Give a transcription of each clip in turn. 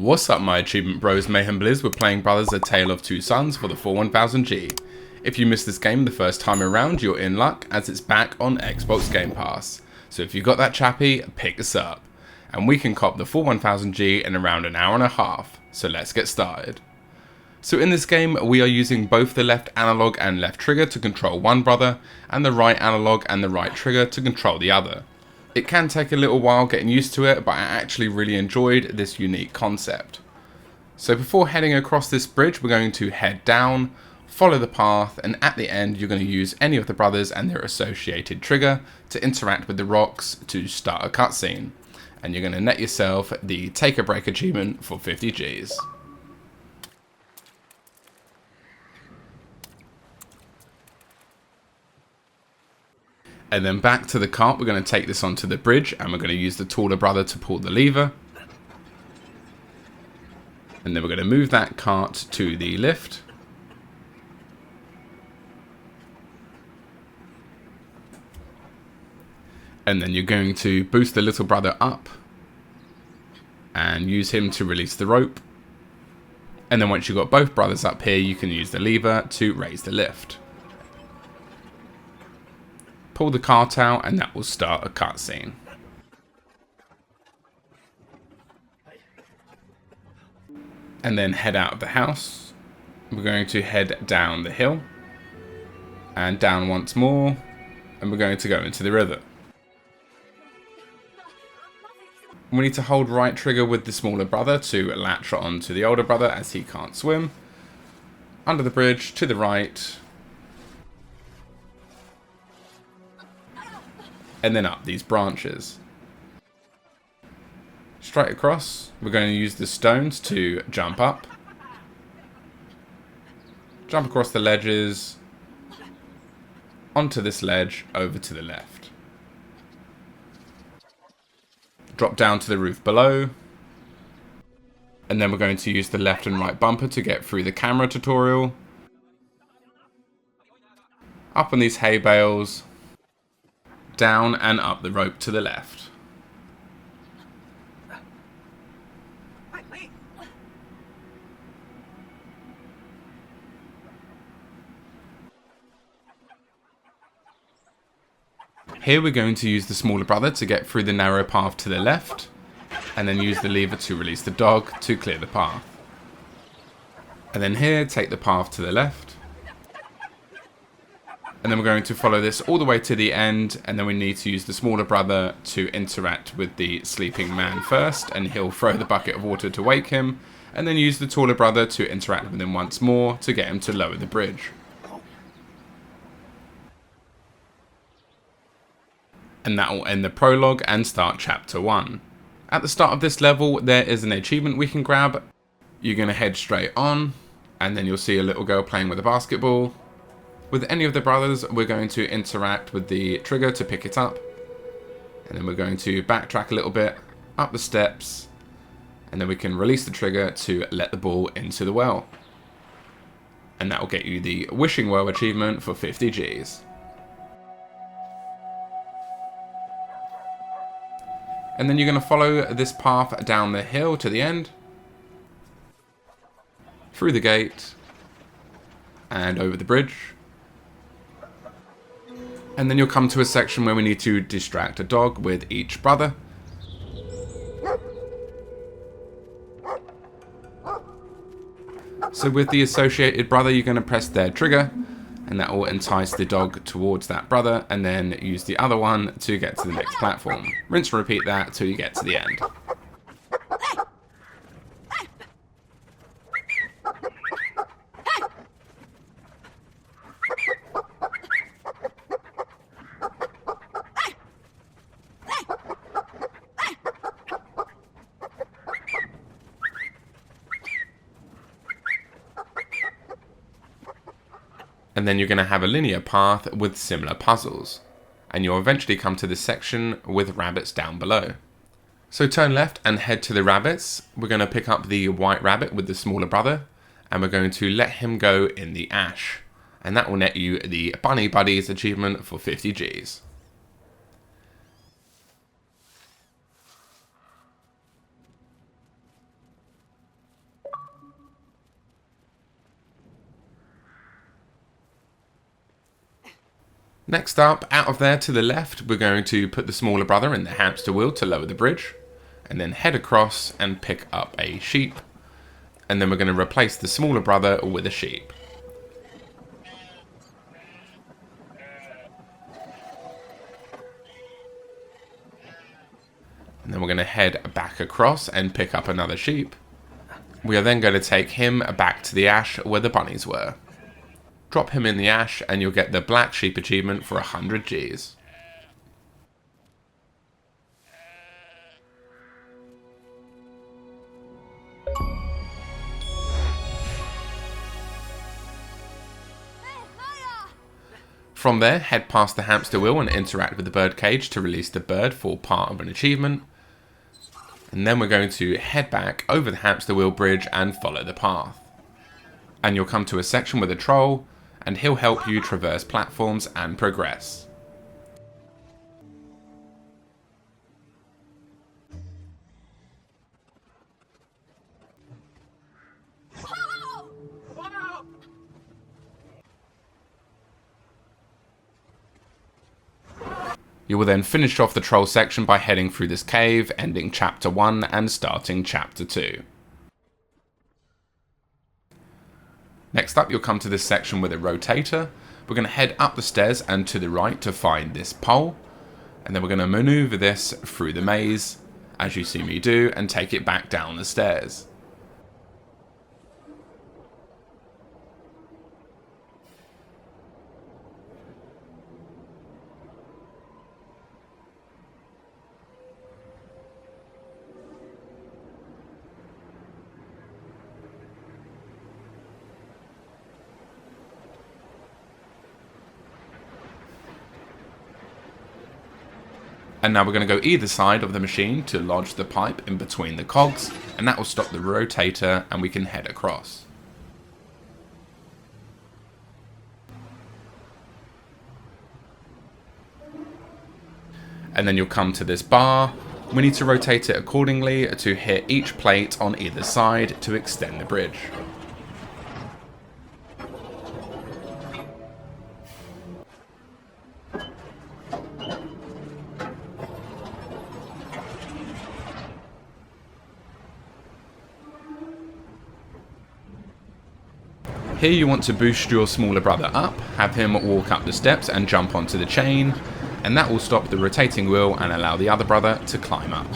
What's up my achievement bros, Mayhem Blizz, we're playing Brothers A Tale of Two Sons for the 41000G. If you missed this game the first time around, you're in luck as it's back on Xbox Game Pass. So if you got that chappy, pick us up. And we can cop the 41000G in around an hour and a half, so let's get started. So in this game, we are using both the left analog and left trigger to control one brother, and the right analog and the right trigger to control the other. It can take a little while getting used to it, but I actually really enjoyed this unique concept. So before heading across this bridge, we're going to head down, follow the path, and at the end you're going to use any of the brothers and their associated trigger to interact with the rocks to start a cutscene. And you're going to net yourself the Take a Break achievement for 50 Gs. And then back to the cart, we're going to take this onto the bridge and we're going to use the taller brother to pull the lever. And then we're going to move that cart to the lift. And then you're going to boost the little brother up and use him to release the rope. And then once you've got both brothers up here, you can use the lever to raise the lift. Pull the cart out and that will start a cutscene. And then head out of the house. We're going to head down the hill. And down once more. And we're going to go into the river. We need to hold right trigger with the smaller brother to latch onto the older brother as he can't swim. Under the bridge, to the right. And then up these branches. Straight across, we're going to use the stones to jump up. Jump across the ledges, onto this ledge, over to the left. Drop down to the roof below. And then we're going to use the left and right bumper to get through the camera tutorial. Up on these hay bales. Down and up the rope to the left. Here we're going to use the smaller brother to get through the narrow path to the left, and then use the lever to release the dog to clear the path. And then here, take the path to the left. And then we're going to follow this all the way to the end, and then we need to use the smaller brother to interact with the sleeping man first, and he'll throw the bucket of water to wake him, and then use the taller brother to interact with him once more to get him to lower the bridge. And that will end the prologue and start chapter 1. At the start of this level, there is an achievement we can grab. You're going to head straight on, and then you'll see a little girl playing with a basketball. With any of the brothers, we're going to interact with the trigger to pick it up. And then we're going to backtrack a little bit, up the steps, and then we can release the trigger to let the ball into the well. And that will get you the Wishing Well achievement for 50 Gs. And then you're going to follow this path down the hill to the end, through the gate, and over the bridge. And then you'll come to a section where we need to distract a dog with each brother. So with the associated brother, you're going to press their trigger, and that will entice the dog towards that brother, and then use the other one to get to the next platform. Rinse and repeat that till you get to the end. And then you're going to have a linear path with similar puzzles. And you'll eventually come to this section with rabbits down below. So turn left and head to the rabbits. We're going to pick up the white rabbit with the smaller brother. And we're going to let him go in the ash. And that will net you the Bunny Buddies achievement for 50 Gs. Next up, out of there to the left, we're going to put the smaller brother in the hamster wheel to lower the bridge, and then head across and pick up a sheep, and then we're going to replace the smaller brother with a sheep. And then we're going to head back across and pick up another sheep. We are then going to take him back to the ash where the bunnies were. Drop him in the ash and you'll get the black sheep achievement for 100 Gs. From there, head past the hamster wheel and interact with the bird cage to release the bird for part of an achievement. And then we're going to head back over the hamster wheel bridge and follow the path. And you'll come to a section with a troll, and he'll help you traverse platforms and progress. You will then finish off the troll section by heading through this cave, ending chapter 1 and starting chapter 2. Next up, you'll come to this section with a rotator. We're going to head up the stairs and to the right to find this pole, and then we're going to maneuver this through the maze, as you see me do, and take it back down the stairs. And now we're going to go either side of the machine to lodge the pipe in between the cogs, and that will stop the rotator and we can head across. And then you'll come to this bar. We need to rotate it accordingly to hit each plate on either side to extend the bridge. Here you want to boost your smaller brother up, have him walk up the steps and jump onto the chain, and that will stop the rotating wheel and allow the other brother to climb up.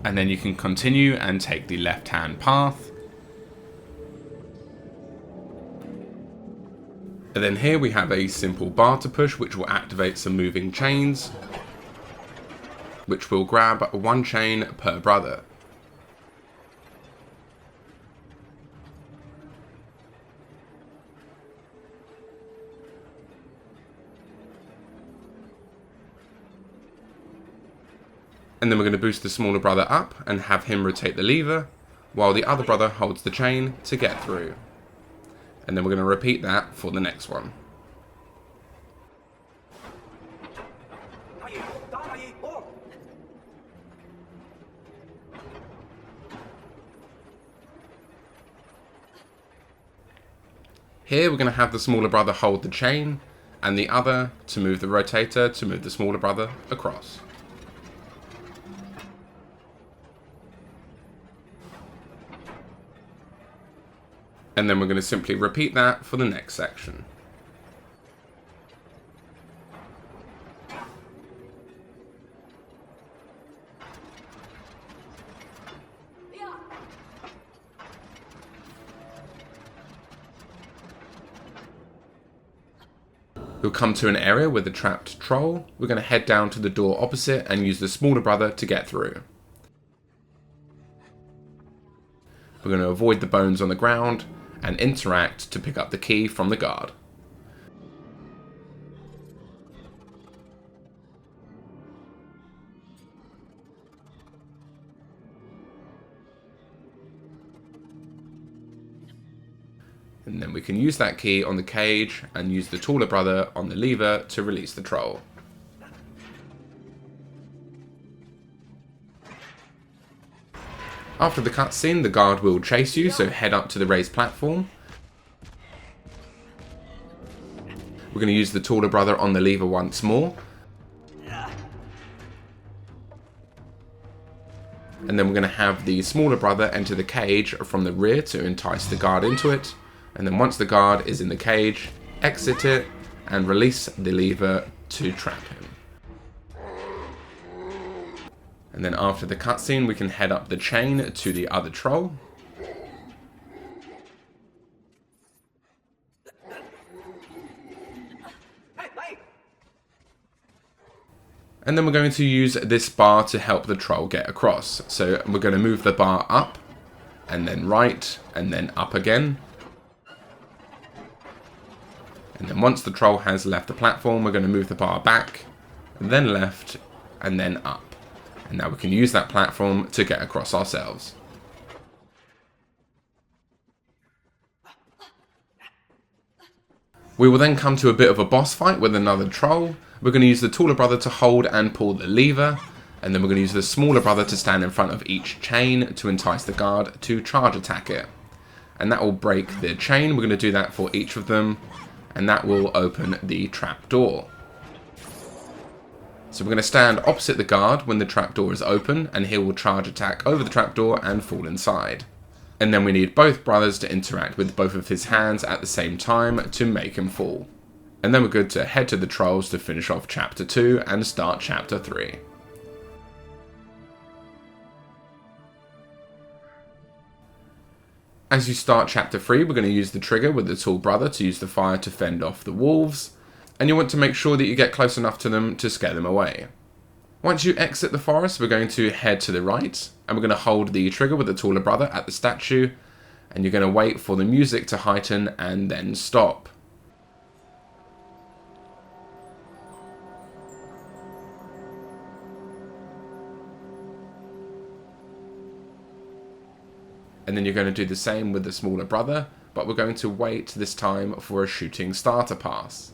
And then you can continue and take the left-hand path. And then here we have a simple bar to push, which will activate some moving chains, which will grab one chain per brother. And then we're going to boost the smaller brother up and have him rotate the lever, while the other brother holds the chain to get through. And then we're going to repeat that for the next one. Here we're going to have the smaller brother hold the chain, and the other to move the rotator to move the smaller brother across. And then we're going to simply repeat that for the next section. We'll come to an area with a trapped troll. We're going to head down to the door opposite and use the smaller brother to get through. We're going to avoid the bones on the ground and interact to pick up the key from the guard. And then we can use that key on the cage and use the taller brother on the lever to release the troll. After the cutscene, the guard will chase you, so head up to the raised platform. We're going to use the taller brother on the lever once more. And then we're going to have the smaller brother enter the cage from the rear to entice the guard into it. And then once the guard is in the cage, exit it and release the lever to trap him. And then after the cutscene, we can head up the chain to the other troll. And then we're going to use this bar to help the troll get across. So we're going to move the bar up, and then right, and then up again. And then once the troll has left the platform, we're going to move the bar back, and then left, and then up. And now we can use that platform to get across ourselves. We will then come to a bit of a boss fight with another troll. We're going to use the taller brother to hold and pull the lever, and then we're going to use the smaller brother to stand in front of each chain to entice the guard to charge attack it. And that will break the chain. We're going to do that for each of them, and that will open the trapdoor. So we're going to stand opposite the guard when the trapdoor is open, and he will charge attack over the trapdoor and fall inside. And then we need both brothers to interact with both of his hands at the same time to make him fall. And then we're good to head to the trolls to finish off chapter 2 and start chapter 3. As you start chapter 3, we're going to use the trigger with the tall brother to use the fire to fend off the wolves. And you want to make sure that you get close enough to them to scare them away. Once you exit the forest, we're going to head to the right, and we're going to hold the trigger with the taller brother at the statue, and you're going to wait for the music to heighten and then stop. And then you're going to do the same with the smaller brother, but we're going to wait this time for a shooting star to pass.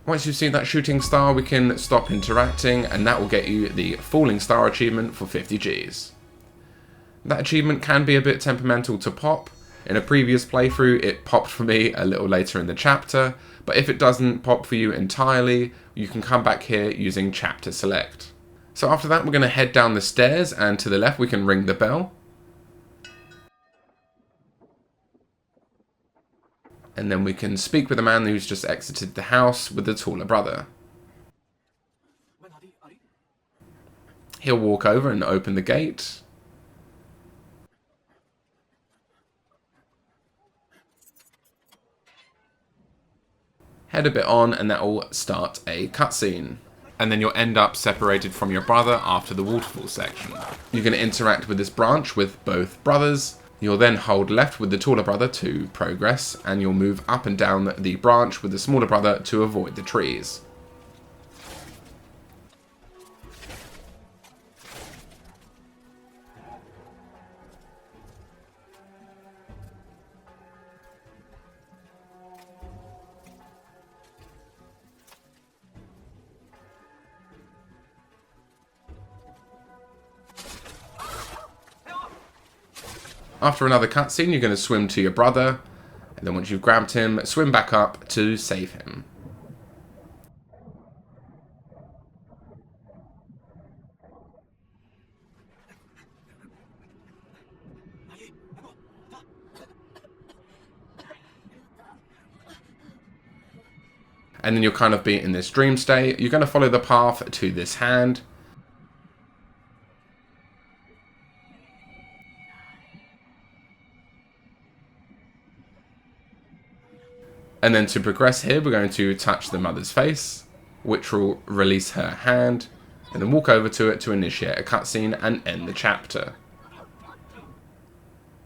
Once you've seen that shooting star, we can stop interacting, and that will get you the falling star achievement for 50 Gs. That achievement can be a bit temperamental to pop. In a previous playthrough, it popped for me a little later in the chapter, but if it doesn't pop for you entirely, you can come back here using chapter select. So after that, we're going to head down the stairs, and to the left we can ring the bell. And then we can speak with the man who's just exited the house with the taller brother. He'll walk over and open the gate. Head a bit on, and that will start a cutscene. And then you'll end up separated from your brother after the waterfall section. You're going to interact with this branch with both brothers. You'll then hold left with the taller brother to progress, and you'll move up and down the branch with the smaller brother to avoid the trees. After another cutscene, you're going to swim to your brother, and then once you've grabbed him, swim back up to save him. And then you'll kind of be in this dream state. You're going to follow the path to this hand. And then to progress here, we're going to touch the mother's face, which will release her hand, and then walk over to it to initiate a cutscene and end the chapter.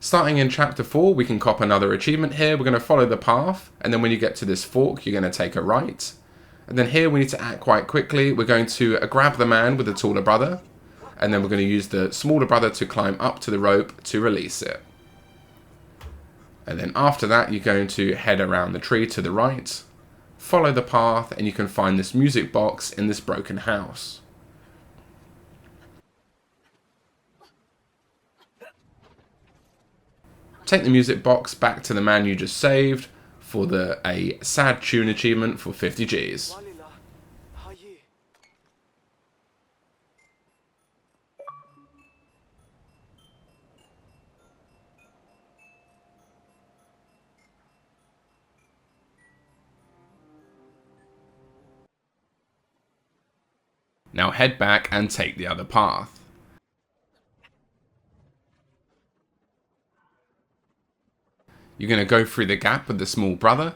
Starting in chapter 4, we can cop another achievement here. We're going to follow the path, and then when you get to this fork, you're going to take a right. And then here we need to act quite quickly. We're going to grab the man with the taller brother, and then we're going to use the smaller brother to climb up to the rope to release it. And then after that, you're going to head around the tree to the right, follow the path, and you can find this music box in this broken house. Take the music box back to the man you just saved for a sad tune achievement for 50 Gs. Now head back and take the other path. You're going to go through the gap with the small brother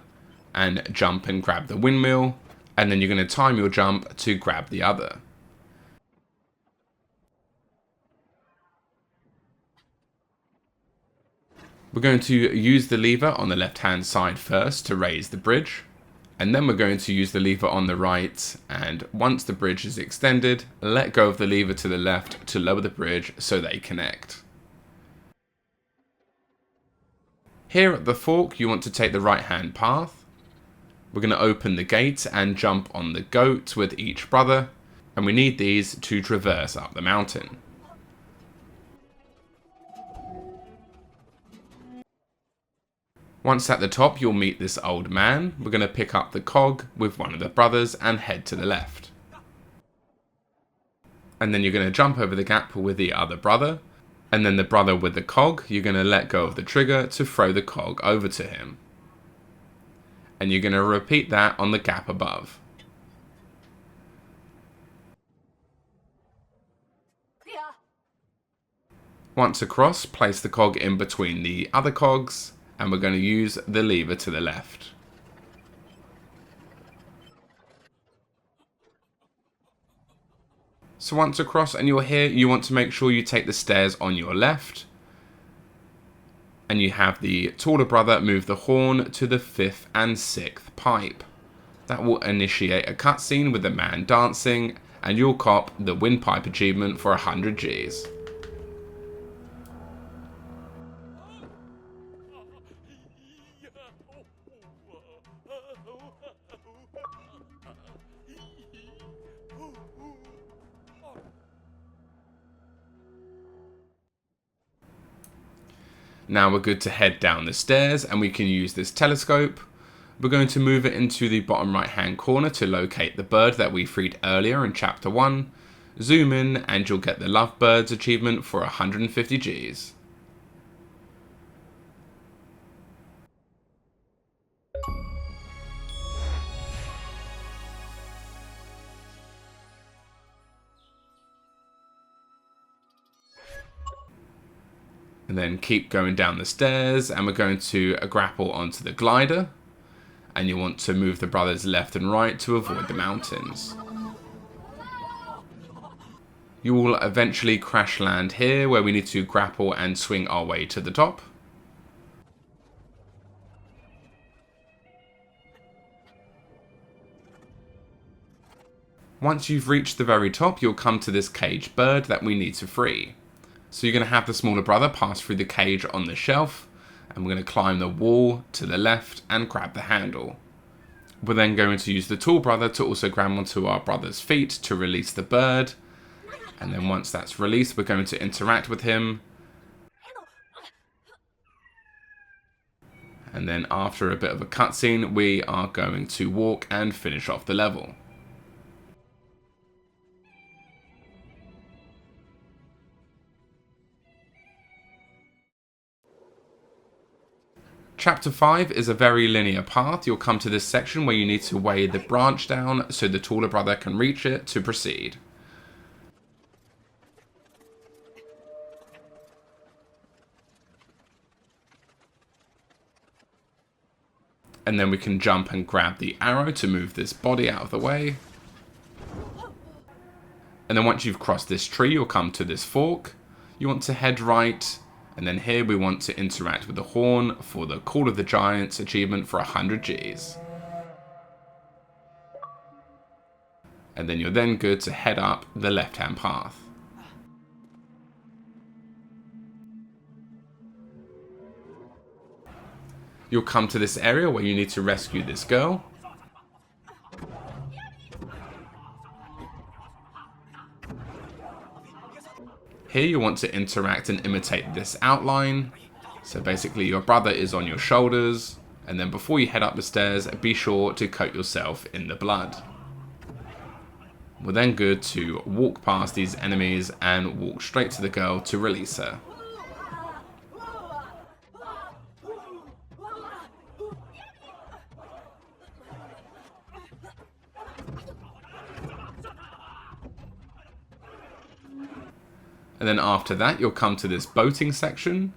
and jump and grab the windmill, and then you're going to time your jump to grab the other. We're going to use the lever on the left hand side first to raise the bridge, and then we're going to use the lever on the right, and once the bridge is extended, let go of the lever to the left to lower the bridge so they connect. Here at the fork, you want to take the right hand path. We're going to open the gate and jump on the goat with each brother, and we need these to traverse up the mountain. Once at the top, you'll meet this old man. We're going to pick up the cog with one of the brothers and head to the left. And then you're going to jump over the gap with the other brother. And then the brother with the cog, you're going to let go of the trigger to throw the cog over to him. And you're going to repeat that on the gap above. Once across, place the cog in between the other cogs, and we're going to use the lever to the left. So once across and you're here, you want to make sure you take the stairs on your left. And you have the taller brother move the horn to the 5th and 6th pipe. That will initiate a cutscene with the man dancing, and you'll cop the Windpipe achievement for 100 Gs. Now we're good to head down the stairs, and we can use this telescope. We're going to move it into the bottom right hand corner to locate the bird that we freed earlier in chapter 1. Zoom in and you'll get the Lovebirds achievement for 150 Gs. And then keep going down the stairs, and we're going to grapple onto the glider, and you want to move the brothers left and right to avoid the mountains. You will eventually crash land here, where we need to grapple and swing our way to the top. Once you've reached the very top, you'll come to this caged bird that we need to free. So you're going to have the smaller brother pass through the cage on the shelf, and we're going to climb the wall to the left and grab the handle. We're then going to use the tall brother to also grab onto our brother's feet to release the bird, and then once that's released, we're going to interact with him. And then after a bit of a cutscene, we are going to walk and finish off the level. Chapter 5 is a very linear path. You'll come to this section where you need to weigh the branch down so the taller brother can reach it to proceed. And then we can jump and grab the arrow to move this body out of the way. And then once you've crossed this tree, you'll come to this fork. You want to head right. And then here we want to interact with the horn for the Call of the Giants achievement for 100 Gs. And then you're then good to head up the left-hand path. You'll come to this area where you need to rescue this girl. Here you want to interact and imitate this outline. So basically your brother is on your shoulders, and then before you head up the stairs, be sure to coat yourself in the blood. We're then good to walk past these enemies and walk straight to the girl to release her. And then after that, you'll come to this boating section.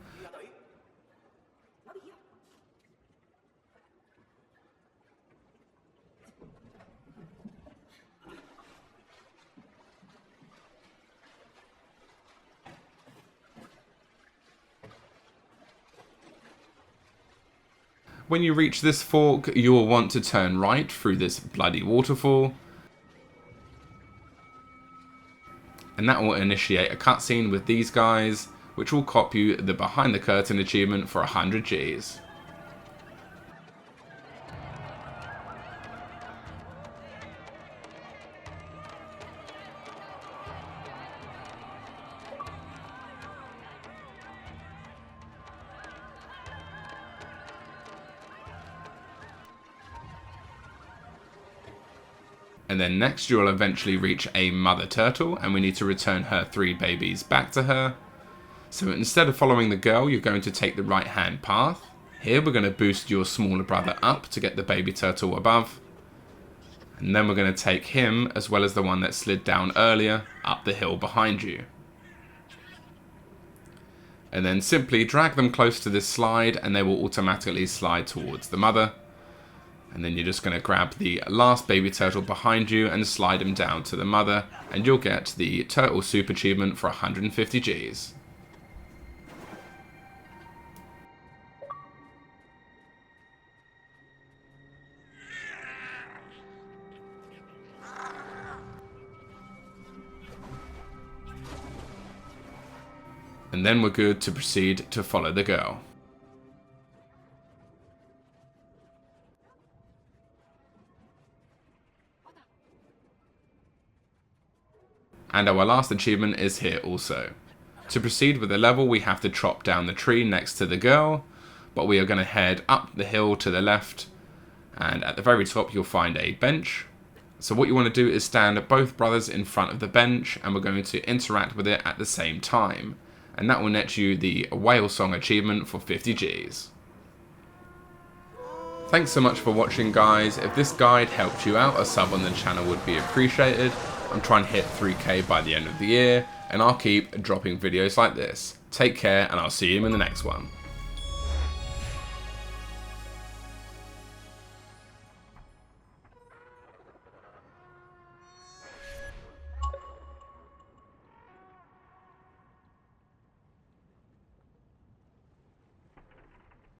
When you reach this fork, you will want to turn right through this bloody waterfall. And that will initiate a cutscene with these guys, which will cop you the behind the curtain achievement for 100 Gs. And then next you'll eventually reach a mother turtle, and we need to return her 3 babies back to her. So instead of following the girl, you're going to take the right hand path. Here we're going to boost your smaller brother up to get the baby turtle above. And then we're going to take him, as well as the one that slid down earlier, up the hill behind you. And then simply drag them close to this slide, and they will automatically slide towards the mother. And then you're just going to grab the last baby turtle behind you and slide him down to the mother, and you'll get the Turtle Soup achievement for 150 Gs. And then we're good to proceed to follow the girl. And our last achievement is here also. To proceed with the level, we have to chop down the tree next to the girl, but we are going to head up the hill to the left, and at the very top you'll find a bench. So what you want to do is stand both brothers in front of the bench, and we're going to interact with it at the same time. And that will net you the Whale Song achievement for 50 Gs. Thanks so much for watching, guys. If this guide helped you out, a sub on the channel would be appreciated. I'm trying to hit 3K by the end of the year, and I'll keep dropping videos like this. Take care, and I'll see you in the next one.